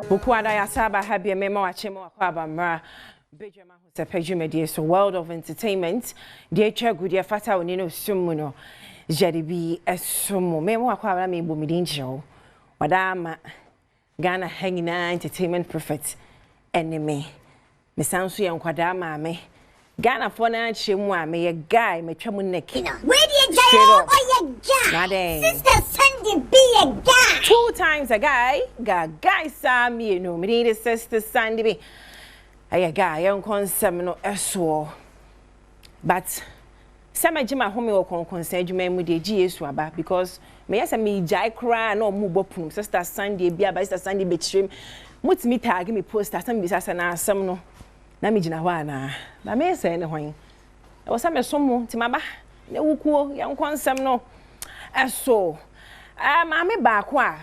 Bukwada ya saba habi memo wachemo wakwaba mra Badwam Ahosepe media so world of entertainment de echa gudia fata oni no sumu no jaribi esumu memo wakwaba me bo midinjo wadama Ghana hangina entertainment prophet enemy me sanso ye nkwada ma me Ghana for na chemu a me ye guy me twam neck where the guy sister Sandy be a guy 2 times a guy Sam you know me need sister Sandy be a guy yon konsem no eso but sama jima home wo konsem adwuma mu de gi Yesu aba because me yesa me jai kra na omu bopum sister Sandy bia ba sister Sandy be chirem mutimi tag me poster sam bi sasa na asem no na me gina hwa na ba me say ne hwan e wo sa me somo ti maba na wukuo yan konsem no eso ma me ba ko a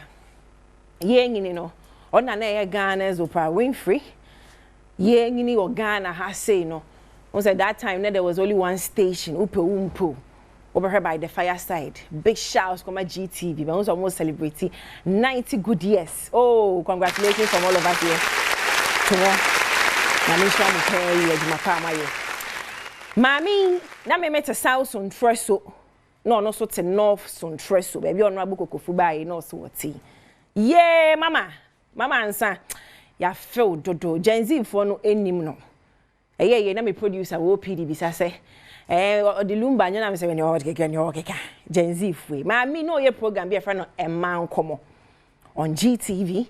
ye ngini no ona na ye Ghana Oprah Winfrey ye ngini o Ghana ha say no on said that time there was only one station upo over here by the fireside big shouts come at GTV but also almost celebrating 90 good years. Oh, congratulations from all of us here to Mami, na me met a south on Treso. No so to north on Treso. Baby on Rabu Kofuba, no so what tea. Yeah, mama answer. Ya feel dodo. Gen Z for no any no. Yeah, na me producer OPD bisa say. The Lumba, you know, say when you're okay. Gen Z free. Mami, no, your program be a friend of a man come on GTV.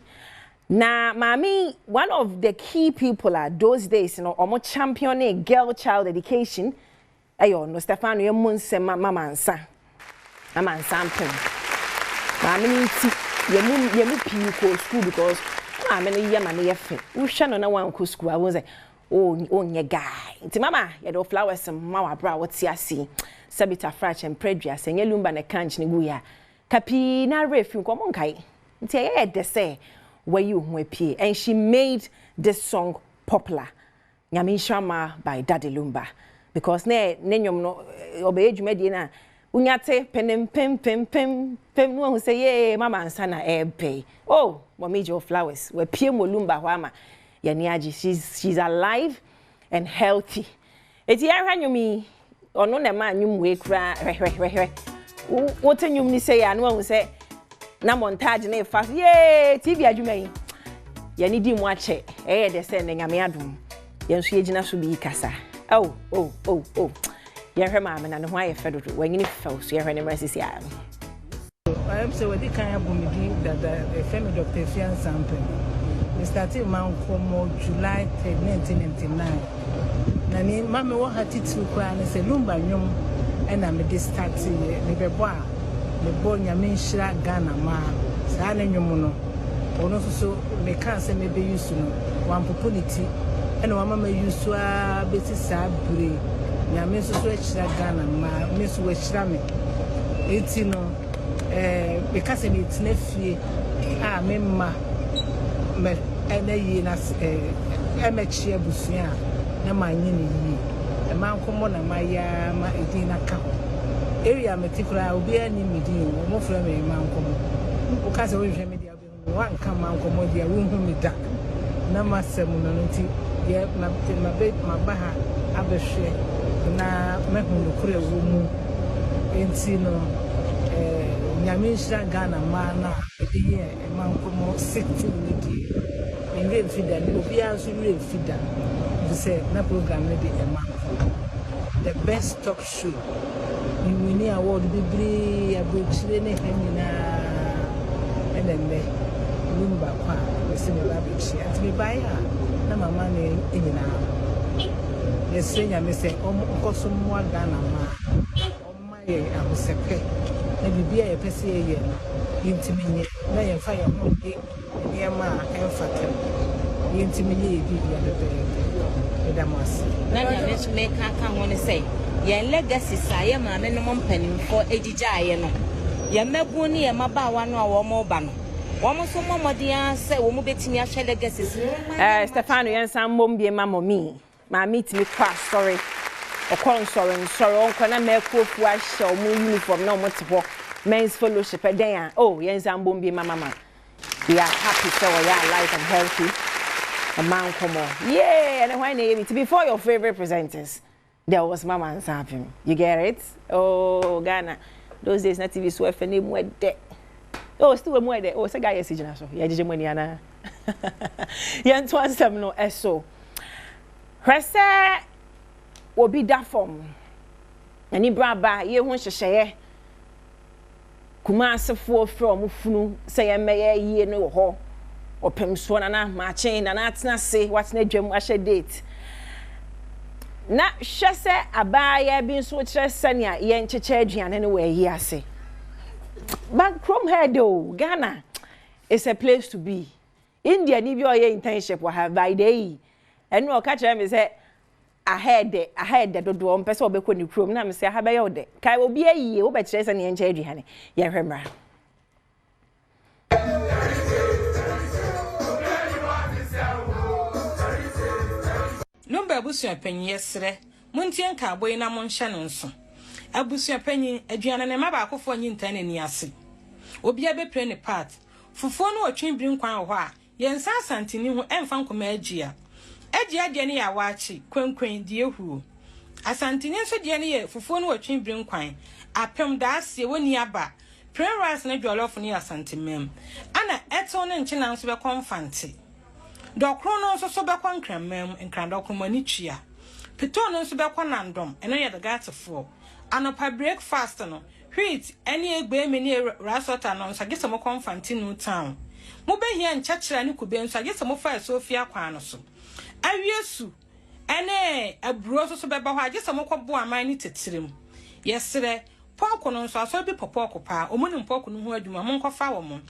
Now, Mami, one of the key people at those days, you know, almost championing girl child education. Ayo, no Stefano, your monse mama and son. Mama and son. Mami, you people school because I'm in a year man, you're fit. We shall know one who school. I was like, oh, your guy. It's mama, you know, flowers and mawa bra, what's ya see? Sabita Frash and Predria, and your lumba and a canch niguya. Capi, na refu, come on, kai. It's a de say. Where you pay, and she made this song popular. Nyami Shama by Daddy Lumba because ne nyom no obey jumedina unyate pem no who say yeah mama ansana pay. Oh, what made your flowers? We pay mo Lumba wama yaniaji. She's alive and healthy. Eti ya nyumi ono na ma nyum we kra what nyum ni say anu who say na montage na fast yeah TV adwuma yi ya ni di mu ache de se na nyame adom ye nso ye gina so bi kasa oh ye hwe ma na no ho aye fedo do wanyini few so ye hwe ne mercy am I am so we kan abomidi that the family Dr. Fian Sample we started man komo July 3, 1999 na ni mama wo hatitu kwa na se Lumba nyom na me dey start me bebo a me bo nyame nhira Ghana ma saa na nwom no ono so me kan se me be use no one opportunity ena wa mama use a beti saa bure nyame so nhira Ghana ma me so nhira me eti no me kan se me tena fie a me ma me ena yi na emechi abusua na ma nyini yi e man komo na ma ya ma edin na ka area metikura obi ani medin mo fra me man komo o ka se wo hwe media be wan ka man komo dia wo hu me da na masem no nti ye ma be ma ba ha abehwe na me hu no kure wo mu enti no nyame nhira Ghana ma na ye man komo city media nge fida ni obi anso re fida be say na program ne de man the best talk show you win award bibiri abotire ne hanyina enenne Lumba kwa se me ba bichi ati me bai ha na mama ne enyina yesenya me se okoso mo Ghana ma omma ye Ahosepe na bibia ye pese ye yintiminye na ye fa ye ho de ye ma emfata yintiminye ye bibia de damas na ya me so make aka ho ne say ye legacy sa ye ma me no mpanimfo egijaye no ye mabu ni ye mabawa no a wo mo ba no wo mo so momodia se wo mo betimi ahwe legacy Stefano yensan mombie mamomi ma meet me kwa sorry okon sorry onko na me ko fu ahye o mo uniform na o mo te ho men's fellowship then oh yen zambom bi mama we are happy so we are alive and healthy a man come on yeah and why name it before your favorite presenters there was mama and Sapim. You get it? Oh Ghana those days na TV so efe name we de oh still we mo de oh say guy yes jina so ya jeje money ana yen to ansem no eso hwese obi da form ani braba ye ho hyehye kuma asefo from funu say ye meye yie no ho opem so na ma chen na atena se what na dwam ahye date na hwese abaya bi nso kire sania ye ncheche aduane no we yi ase but from here though Ghana is a place to be India ni bi oye internship wa have by day enu o ka kire me say ahead do mpese obekọ ni krom na me say ha be ye ode kai obi ayi wo be kire sania nche aduane ye hwemra Number abusua panyin yesre muntie nka aboy na monhye no nso abusua panyin aduane ne maba akofo nyi ntane ni ase obi abepre ne part fufo no otwen biri nkwan ho a yensa asanteni ho emfa nkoma agia de ne ya waachi kwankwan die huo asanteni nso de ne ye fufo no otwen biri nkwan apem da ase woni aba prayers na jollof ne asantemem ana eto ne nche na nso be konfante dokro no nso so be kwa nkramam nkradokro mani twia pito no nso be kwa nandom eno ye the gatfo anopa breakfast no wheat eni egbe meni rasota no nso agese mo konfante no town mo be hia nchachira ne kube nso agese mo fa sofia kwa no so awiesu ene aburo so be ba ho agese mo kwbo aman ni tetirem yesere poko no nso aso bi popoko pa omuni mpoko no ho adwuma mo nkofa wo mo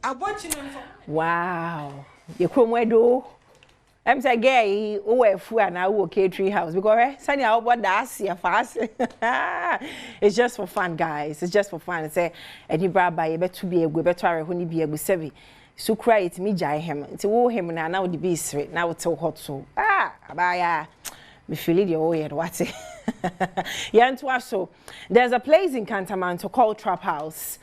abochi no nso wow ye kromwedo em say gay o efu ana wo catering house because sani a obo da asia fast it's just for fun guys it's just for fun say any braba ye betu bi egwe betu areho ni bi egwe sebi so cry it me jai him nti wo him na wo di bi sre na wo tell hot so abaya me feel it your head what yanto so there's a place in Cantamanto called Trap House.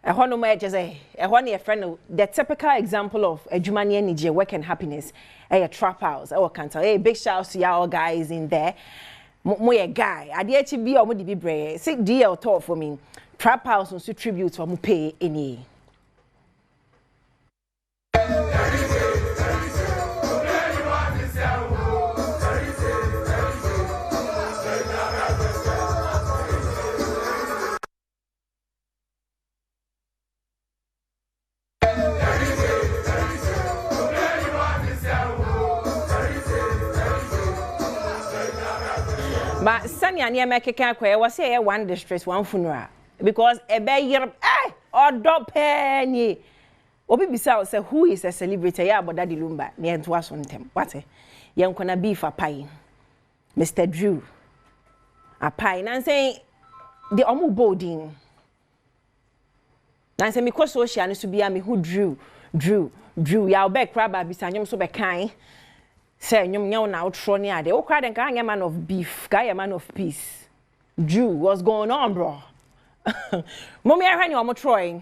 A honoma just a honey a friend the typical example of a Jumani energy work and happiness a trap house or cancer a big shout to y'all guys in there mo a guy I dare to be or be brave sick deal talk for me trap house on tribute for mo pay any but Sanya near Mekaka Quay was here one distress, one funeral. Because a bear or dog penny. Obi Bissau say who is a celebrity, yeah, but Daddy Lumba, near to us on them. What a young gonna be for pie. Mr. Drew. A pie, and say the omu boarding. And say, because social to be a me who drew, ya back crab, beside so be kind. Say nyum nyaw na outro ni ade. O kwa den ka man of beef, guy a man of peace. Jew, what's going on, bro? Mommy I ran you omo trying.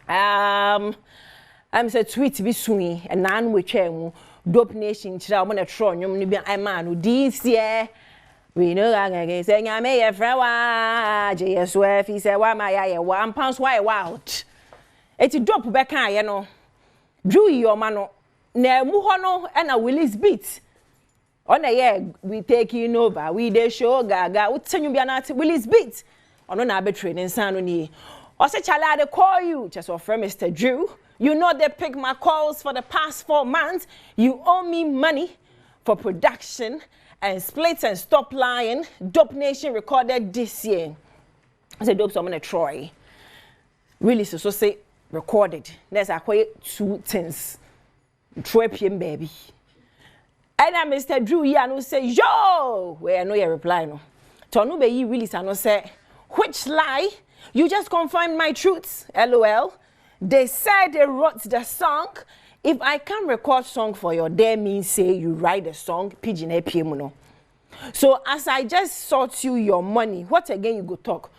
I'm say tweet bi sumi and nan we twa dope nation chira omo na tro nyum ni bi I man this year. We know again say nyame ye frawa JSF he say wa ma ya ye 1 pound why wild. Eti dope be kan ye no. Jew your man na mu ho no na Willis beat on the we taking over we dey show gaga utenyu bia na Willis beat ono na be training san no ni o say chala dey call you just offer Mr. Drew you know they pick my calls for the past 4 months you owe me money for production and splits and stop lying Dope Nation recorded this year I say dope so I'm gonna try really so say recorded there's quite 2 things Troy PM baby. And I Mr. Drew ya no say yo where no your reply no. Tonu be you really no say which lie? You just confirmed my truths. LOL. They said they wrote the song. If I can record song for you, they mean say you write the song pidgin APM no. So as I just sought you your money, what again you go talk?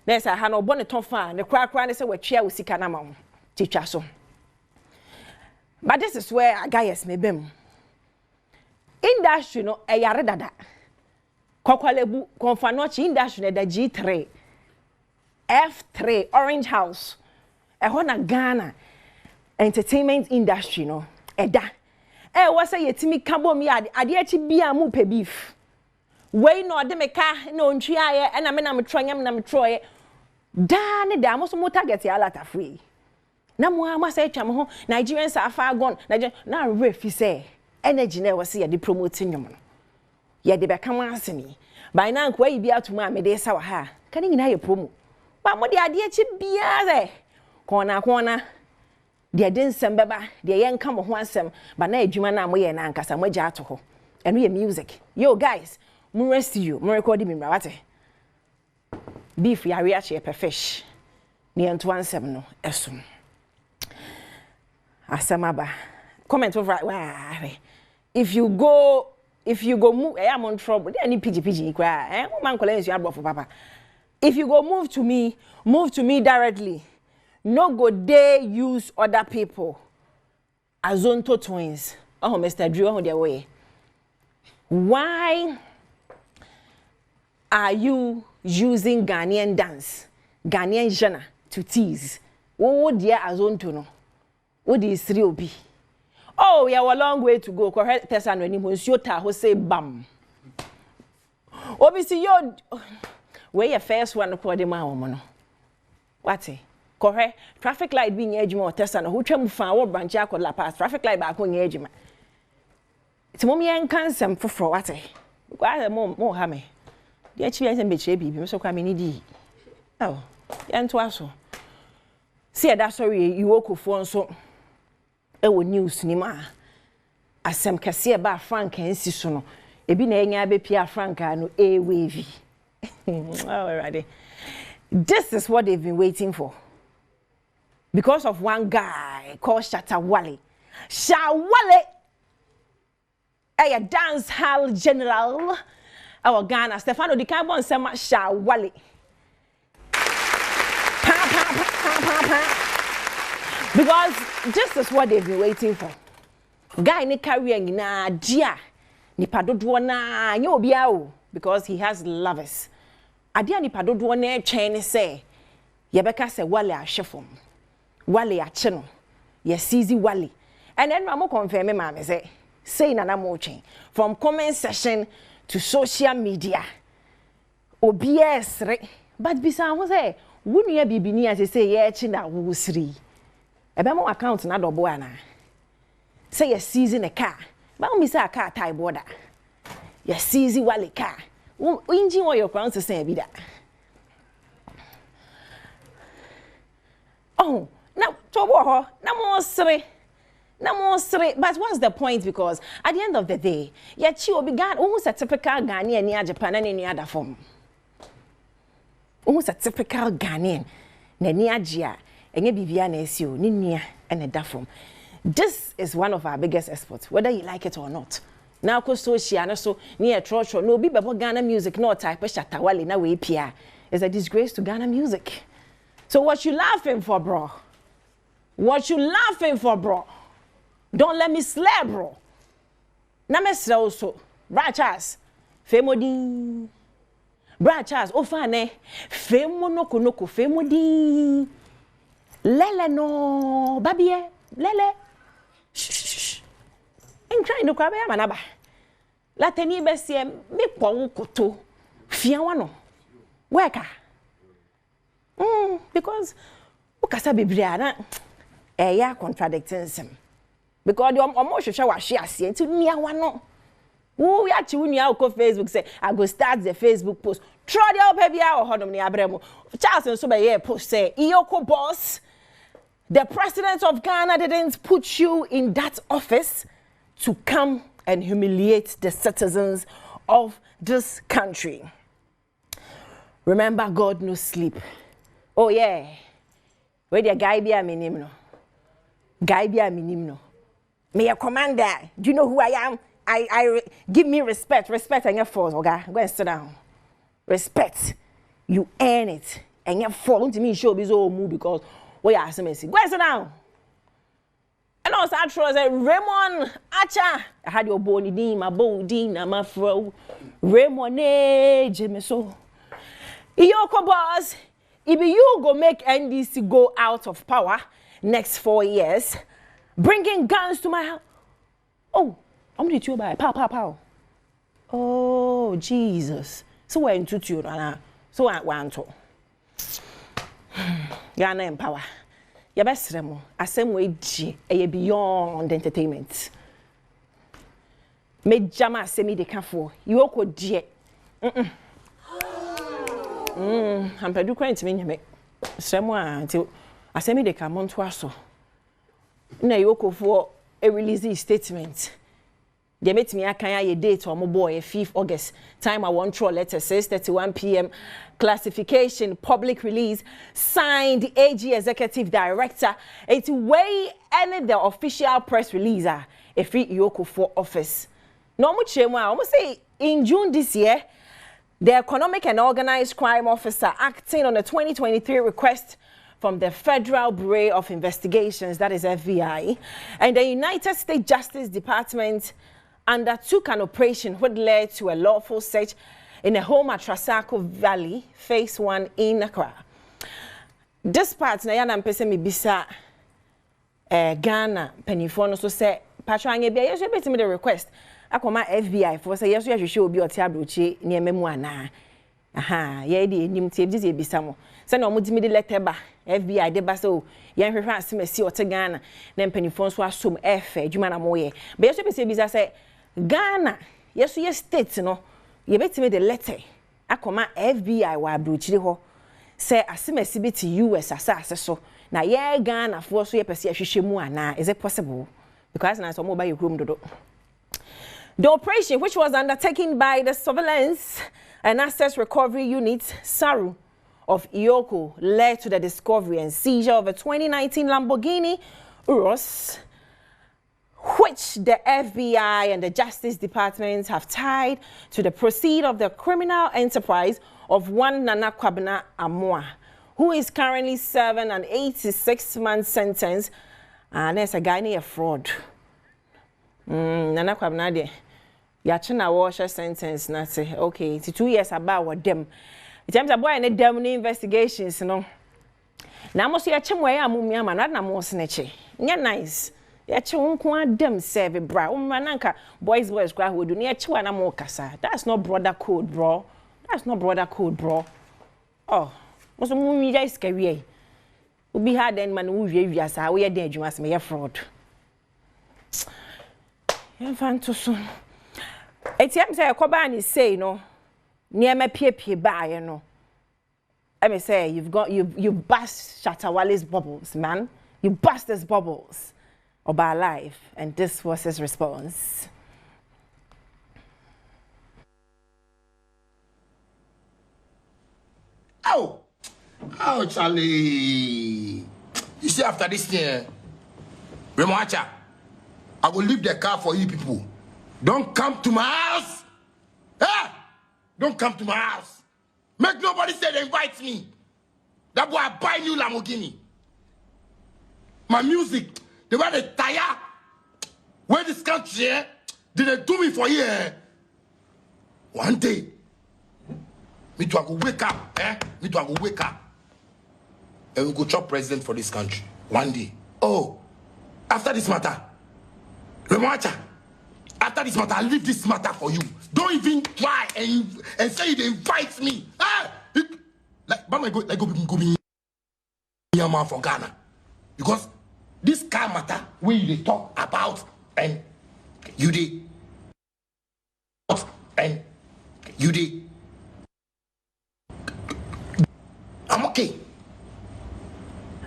There's a hano bonnet ton fan, the crack run is a chair with Sikanamon, teacher so. But this is where a guy is maybe. Industry no a yarada. Kokwalebu konfanochi industry the G3. F3 Orange House. A hona Ghana entertainment industry no. Eda. Was a yetimi kabo mi ade bia mu pe beef. We no de meka no ntria e na me na metroyam na metroye. Da ne da mo so mo target ya lata free. Na mo ama say twam ho Nigerians are far gone. Na refi say energy na was ye de promote nyom no. Ye de be ka wansemi. By now kwa yi bia to ma me de sa wa ha. Ka ni nyina ye promo. Ba mo de ade bia ze. Kona de den sembeba de yen ka mo ho asem ba na adwuma na mo ye na ankasa mo gya to ho. Eno ye music. Yo guys, mo rest you. Mo record mi mra wate. Beef yare a che fish. Ni ento ansem no esum. Asamaba. Comment over if you go move I am on trouble. There any pg cry. Man collect you for papa. If you go move to me directly. No go they use other people as Zonto twins. Oh, Mr. Drew on their way. Why are you using Ghanaian dance, Ghanaian genre to tease? What would you as Zonto no? What is 3OP? Oh, we have a long way to go. Correct, Tessa, no any Monsiota who say bam. Obviously, you where your first one for the man. What's it? Correct. Traffic light being ejima Tessa no who tram fan what branch akọ la pass traffic light back on ejima. It's mommy and cancel for what eh. Why more ha me. The HBS and betray bibi so kwa me need. Oh, yan to aso. See that sorry EOCO phone so e wo news ni ma. Asem kase ba Frank ensi so no. Ebi na enya be pia Frank no e wavy. Alrighty. This is what they've been waiting for. Because of one guy called Shatta Wale. Shatta Wale, a dancehall general, our Ghana. Stefano Di Carbon said, Shatta Wale. Because this is what they've been waiting for. Guy ni career na dia ni padodo na nyo biao because he has lovers. Adia ni padodo na chain say yebeka se Wale ahwefom. Wale acheno ye seize Wale and then mama confirm me say na mo chain from comment section to social media obs but bisa ho say wonu ya bibini as say ye chi na wo siri ebe mo account na dobo ana say ye seize a car ba mi say car tie border ye seize Wale car engine oil crown to say bi da oh now, but what's the point? Because at the end of the day, yet you began almost a typical Ghanaian near Japan and any other form. Almost a typical Ghanaian, near Gia, and Bibian SU, Ninia, and a Dafum. This is one of our biggest exports, whether you like it or not. Now, Kostoshiana, so near Trocho, no be about Ghana music, no type of Shatta Wale, na way Pia, is a disgrace to Ghana music. So, what you laughing for, bro? What you laughing for, bro? Don't let me slap, bro. Na me also. Brachas. Femodi. Brachas. Ofane. Femo noko. Femodi. Lele no. Babie. Lele. Shh. I'm trying to grab ya manaba. Lateni besie me kwa koto. Fiawano. Weka. Because ukasa bibriana. Eya contradicting him because the almost show what she has seen to me one no who ya chi unu ya ko Facebook say I go start the Facebook post try the up baby or hodom ni abremo Charles so be post say EOCO boss the president of Ghana didn't put you in that office to come and humiliate the citizens of this country. Remember, God no sleep. Oh yeah, where the guy be a minimum. Guy be a minimum. Me a commander. Do you know who I am? I give me respect. Respect and your force, okay? Go and sit down. Respect. You earn it. and you fall into me show be so move because we are SMS. Go sit down. And also I trust Raymond Acha. I had your bony din, my body, my fro. Raymond Jimmy so. EOCO boss, if you go make NDC go out of power next 4 years, bringing guns to my house. Oh, I'm going to you by pow. Oh, Jesus. So we're into you now. So I want to. You're not in power. Your best remo. I same way beyond entertainment. Me jama semi de kafo. You ko die. I'm pedu kwent me nyame. Sremo anti asemi de ka monto aso. Na yoko for a release statement. They met me a date or boy 5th August. Time I want throw letter 6:31 p.m. Classification public release signed the AG executive director. It's way any the official press release a free EOCO for office. No much shame. Almost say in June this year, the Economic and Organized Crime Officer acting on a 2023 request from the Federal Bureau of Investigations, that is FBI, and the United States Justice Department undertook an operation which led to a lawful search in a home at Trasaco Valley, Phase 1 in Accra. This part, na yana mpese mi bisa Ghana penifo no so say patrange bia yeso betimi the request akoma FBI for say yeso yehwehwe obi ote abrochi ne ememu ana aha ye de enim tie bi bisa mo say na omudimi de letter ba FBI de ba so yen hwehwe asemasi ote Ghana na penifo so asom efe adwuma na mo ye bia yeso bese bisa say Ghana yeso ye state no ye betimi de letter akoma FBI wa abrochi ho say asemasi be to US asase so na ye Ghana for so ye pese ahwehwe mu ana is it possible because na so mo ba ye room dodo. The operation, which was undertaken by the Surveillance and Assets Recovery Unit, SARU, of EOCO, led to the discovery and seizure of a 2019 Lamborghini Urus, which the FBI and the Justice Department have tied to the proceed of the criminal enterprise of one Nana Kwabena Amoa, who is currently serving an 86-month sentence, and there's a guy near fraud. Nana Kwabena de. Yachina wash a sentence na say okay it's 2 years about what them in terms of boy and them investigations no na mo so yachim we amumia ma na mo sneche nya nice yachi wonko adam serve bra umma nanka boys kwa hodu na yachi wa na mo kasa that's not brother code bro oh mo so mummi guys career obi ha den man wo wiawia sa wo ye den adwuma se me ye fraud yan fan to so ATM say Koba ni say no near me pie bae no. Let me say you bust Shatta Wale's bubbles, man. You bust his bubbles about life, and this was his response. Oh, Charlie. You see after this thing, Raymond, I will leave the car for you people. Don't come to my house. Hey! Don't come to my house. Make nobody say they invite me. That boy, I buy new Lamborghini. My music, the way they tire, where this country, did they do me for here? One day, me too, I go wake up, Me too, I go wake up. And we go chop president for this country. One day. Oh, after this matter, Raymond, after this matter, I'll leave this matter for you. Don't even try and say you invite me. Ah! Like go be a man for Ghana. Because this car matter where they talk about and you did. I'm okay.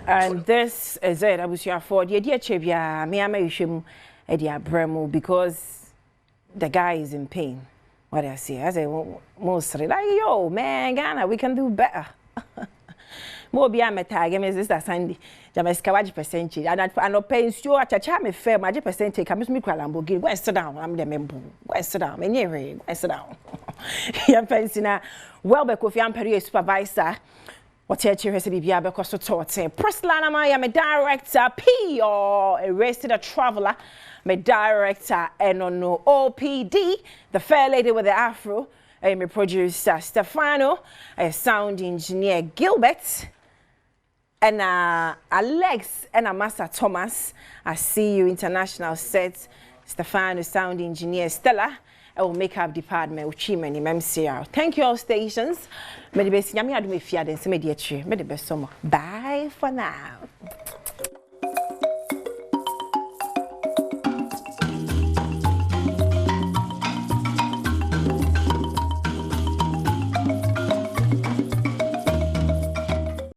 And this is it. I was your for the dear Chevia, me ameshim Edia Bremo because the guy is in pain. What I say, mostly like yo man, Ghana, we can do better. More be a tag, me sister Sandy. Jamaica waji percentage. And no pay you at a charm fair, my percentage. I miss me Lamborghini. Go sit down. I'm the member. Go sit down. Go sit down. You're fancy now. Well, because I'm Perry supervisor. What you hear say bibia be koso tote. Priscilla Maya, my director P or Arrested a Traveler, my director no OPD, the fair lady with the afro, my producer Stefano, a sound engineer Gilbert, and Alex and Master Thomas. I see you international sets, Stefano sound engineer Stella. Our makeup department, Uchimani, MCR. Thank you all stations. May the best yami adu me fiade, and some mediatry. May the best summer. Bye for now.